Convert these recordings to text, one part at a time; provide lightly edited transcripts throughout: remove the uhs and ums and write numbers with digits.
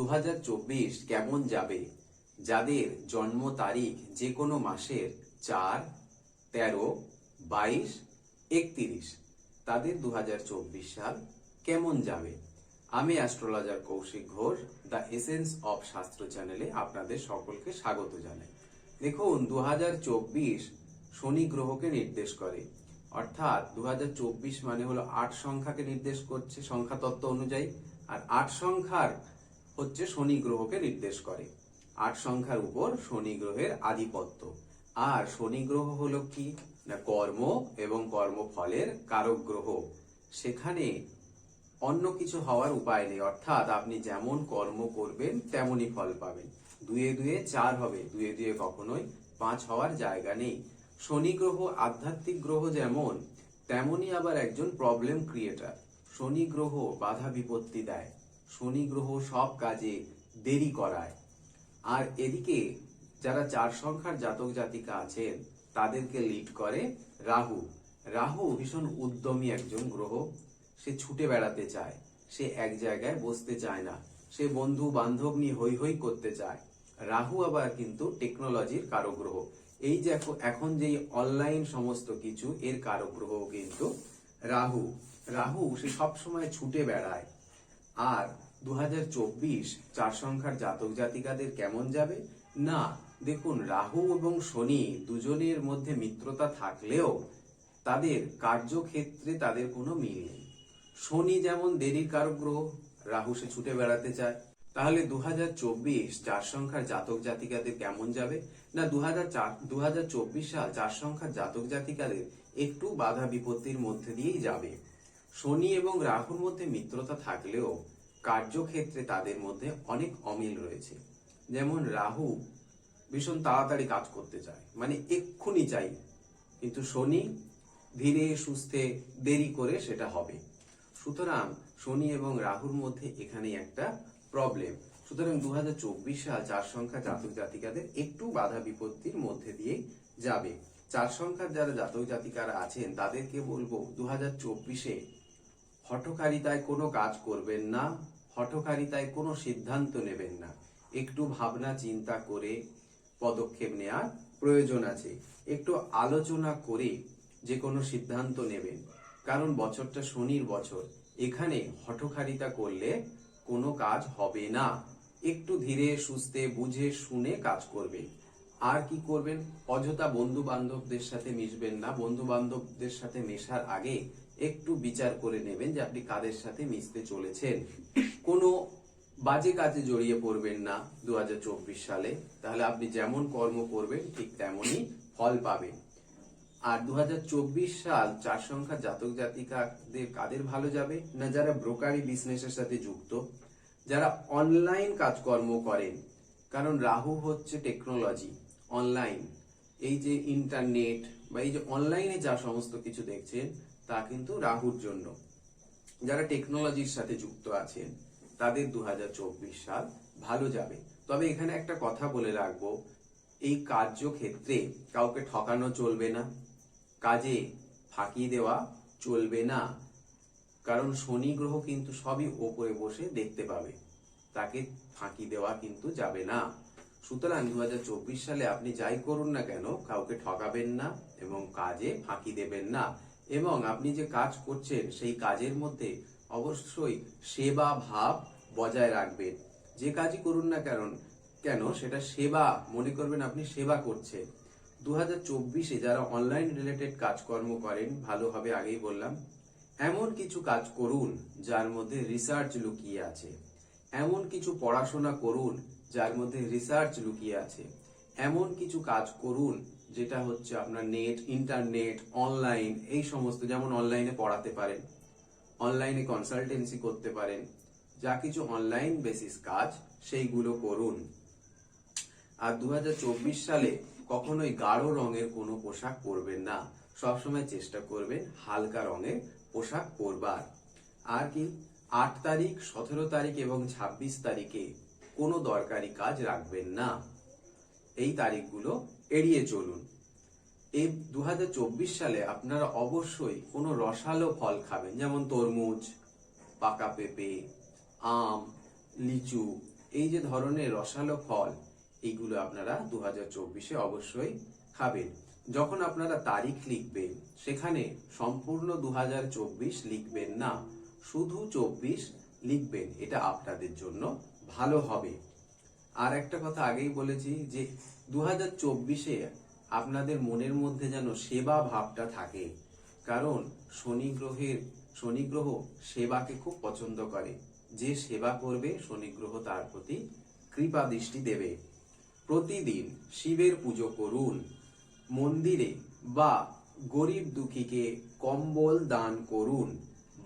2024 কেমন যাবে? যাদের জন্ম তারিখ যে কোনো মাসের 4, 13, 22, 31 তাদের 2024 সাল কেমন যাবে? আমি astrologer Koushik Ghosh, the essence of Shastra চ্যানেলে আপনাদের সকলকে স্বাগত জানাই। দেখুন, 2024 শনি গ্রহকে নির্দেশ করে, অর্থাৎ 2024 মানে হলো 8 সংখ্যাকে নির্দেশ করছে সংখ্যা তত্ত্ব অনুযায়ী। আর 8 সংখ্যার হচ্ছে শনি গ্রহকে নির্দেশ করে। 8 সংখ্যার উপর শনি গ্রহের আধিপত্য। আর শনি গ্রহ হলো কি না, কর্ম এবং কর্মফলের কারক গ্রহ। সেখানে অন্য কিছু হওয়ার উপায় নেই, অর্থাৎ আপনি যেমন কর্ম করবেন তেমনই ফল পাবেন। 2 এ 2 4 হবে, 2 এ 2 কখনোই 5 হওয়ার জায়গা নেই। শনি গ্রহ আধ্যাত্মিক গ্রহ যেমন, তেমনি আবার একজন প্রবলেম ক্রিয়েটার। শনি গ্রহ বাধা বিপত্তি দেয়, শনি গ্রহ সব কাজে দেরি করায়। আর এদিকে যারা 4 সংখ্যার জাতক জাতিকা আছেন তাদেরকে লিড করে রাহু। রাহু ভীষণ উদ্যমী একজন গ্রহ। সে ছুটে বেড়াতে চায়, সে এক জায়গায় বসতে চায় না, সে বন্ধু বান্ধব নিয়ে হৈ হৈ করতে চায়। রাহু আবার কিন্তু টেকনোলজির কারক গ্রহ। এই যে এখন যে অনলাইন সমস্ত কিছু, এর কারক গ্রহ কিন্তু রাহু। রাহু সে সবসময় ছুটে বেড়ায়। আর 2024 4 সংখ্যার জাতক জাতিকাদের কেমন যাবে? না, দেখুন, রাহু এবং শনি দুজনের মধ্যে মিত্রতা থাকলেও তাদের কার্যক্ষেত্রে তাদের কোনো মিল নেই। শনি যেমন দেরির কারক গ্রহ, রাহু সে ছুটে বেড়াতে চায়। তাহলে 2024 4 সংখ্যার জাতক জাতিকাদের কেমন যাবে? না, 2024 সাল 4 সংখ্যার জাতক জাতিকাদের একটু বাধা বিপত্তির মধ্যে দিয়েই যাবে। শনি এবং রাহুর মধ্যে মিত্রতা থাকলেও কার্যক্ষেত্রে তাদের মধ্যে অনেক অমিল রয়েছে। যেমন রাহু ভীষণ তাড়াতাড়ি কাজ করতে চায়, মানে এক্ষুনি চাই, কিন্তু শনি ধীরে সুস্থে দেরি করে সেটা হবে। সুতরাং শনি এবং রাহুর মধ্যে এখানে একটা প্রবলেম। সুতরাং 2024 সাল 4 সংখ্যা জাতক জাতিকাদের একটু বাধা বিপত্তির মধ্যে দিয়ে যাবে। 4 সংখ্যার যারা জাতক জাতিকারা আছেন তাদেরকে বলবো, 2024-এ হঠকারিতায় কোনো কাজ করবেন না, হঠকারিতায় কোনো সিদ্ধান্ত নেবেন না। একটু ভাবনা চিন্তা করে পদক্ষেপ নেওয়ার প্রয়োজন আছে। একটু আলোচনা করে যে কোনো সিদ্ধান্ত নেবেন, কারণ বছরটা শনির বছর। এখানে হঠকারিতা করলে কোনো কাজ হবে না। একটু ধীরে সুস্থে বুঝে শুনে কাজ করবেন। আর কি করবেন? অযথা বন্ধু বান্ধবদের সাথে মিশবেন না। বন্ধু বান্ধবদের সাথে মেশার আগে একটু বিচার করে নেবেন যে আপনি কাদের সাথে মিশতে চলেছেন। কোনো বাজে কাজে জড়িয়ে পড়বেন না 2024 সালে, তাহলে আপনি যেমন কর্ম করবেন ঠিক তেমনই ফল পাবেন। আর 2024 সাল 4 সংখ্যার জাতক জাতিকাদের কাদের ভালো যাবে? না, যারা ব্রোকারি বিজনেসের সাথে যুক্ত, যারা অনলাইন কাজকর্ম করেন। কারণ রাহু হচ্ছে টেকনোলজি, অনলাইন। এই যে ইন্টারনেট বা এই যে অনলাইনে যা সমস্ত কিছু দেখছেন তা কিন্তু রাহুর জন্য। যারা টেকনোলজির সাথে যুক্ত আছেন তাদের 2024 সাল ভালো যাবে। তবে এখানে একটা কথা বলে রাখবো, এই কার্যক্ষেত্রে কাউকে ঠকানো চলবে না, কাজে ফাঁকি দেওয়া চলবে না। কারণ শনি গ্রহ কিন্তু সবই ওপরে বসে দেখতে পাবে, তাকে ফাঁকি দেওয়া কিন্তু যাবে না। সুতরাং 2024 সালে আপনি যাই করুন না কেন, কাউকে ঠকাবেন না এবং কাজে ফাঁকি দেবেন না। এবং আপনি যে কাজ করছেন সেই কাজের মধ্যে অবশ্যই সেবা ভাব বজায় রাখবেন। যে কাজই করুন না কেন সেটা সেবা মনে করবেন, আপনি সেবা করছেন। 2024-এ যারা অনলাইন রিলেটেড কাজকর্ম করেন ভালো হবে, আগেই বললাম। এমন কিছু কাজ করুন যার মধ্যে রিসার্চ লুকিয়ে আছে। এমন কিছু পড়াশোনা করুন যার মধ্যে রিসার্চ লুকিয়ে আছে। এমন কিছু কাজ করুন যেটা হচ্ছে আপনার নেট, ইন্টারনেট, অনলাইন, এই সমস্ত, যেমন অনলাইনে পড়াতে পারেন, অনলাইনে কনসালটেন্সি করতে পারেন। যা কিছু অনলাইন বেসিস কাজ সেইগুলো করুন। আর 2024 সালে কখনোই গাঢ় রঙের কোনো পোশাক পরবেন না। সবসময় চেষ্টা করবেন হালকা রঙের পোশাক পরবার। আর কি, 8 তারিখ, 17 তারিখ এবং 26 তারিখে কোনো দরকারি কাজ রাখবেন না। এই তারিখগুলো এড়িয়ে চলুন। এই 2024 সালে আপনারা অবশ্যই কোনো রসালো ফল খাবেন, যেমন তরমুজ, পাকা পেঁপে, আম, লিচু, এই যে ধরনের রসালো ফল, এইগুলো আপনারা 2024-এ অবশ্যই খাবেন। যখন আপনারা তারিখ লিখবেন সেখানে সম্পূর্ণ 2024 লিখবেন না, শুধু 24 লিখবেন, এটা আপনাদের জন্য ভালো হবে। আর একটা কথা আগেই বলেছি যে 2024-এ আপনাদের মনের মধ্যে যেন সেবা ভাবটা থাকে, কারণ শনি গ্রহ সেবাকে খুব পছন্দ করে। যে সেবা করবে শনি গ্রহ তার প্রতি কৃপা দৃষ্টি দেবে। প্রতিদিন শিবের পুজো করুন, মন্দিরে বা গরিব দুঃখীকে কম্বল দান করুন,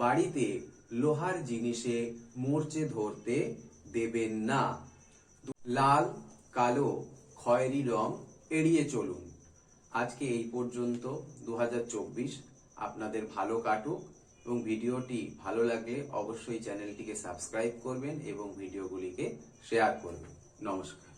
বাড়িতে লোহার জিনিসে মরচে ধরতে দেবেন না, লাল, কালো, খয়েরি রং এড়িয়ে চলুন। আজকে এই পর্যন্ত। 2024 আপনাদের ভালো কাটুক, এবং ভিডিওটি ভালো লাগলে অবশ্যই চ্যানেলটিকে সাবস্ক্রাইব করবেন এবং ভিডিওগুলিকে শেয়ার করবেন। নমস্কার।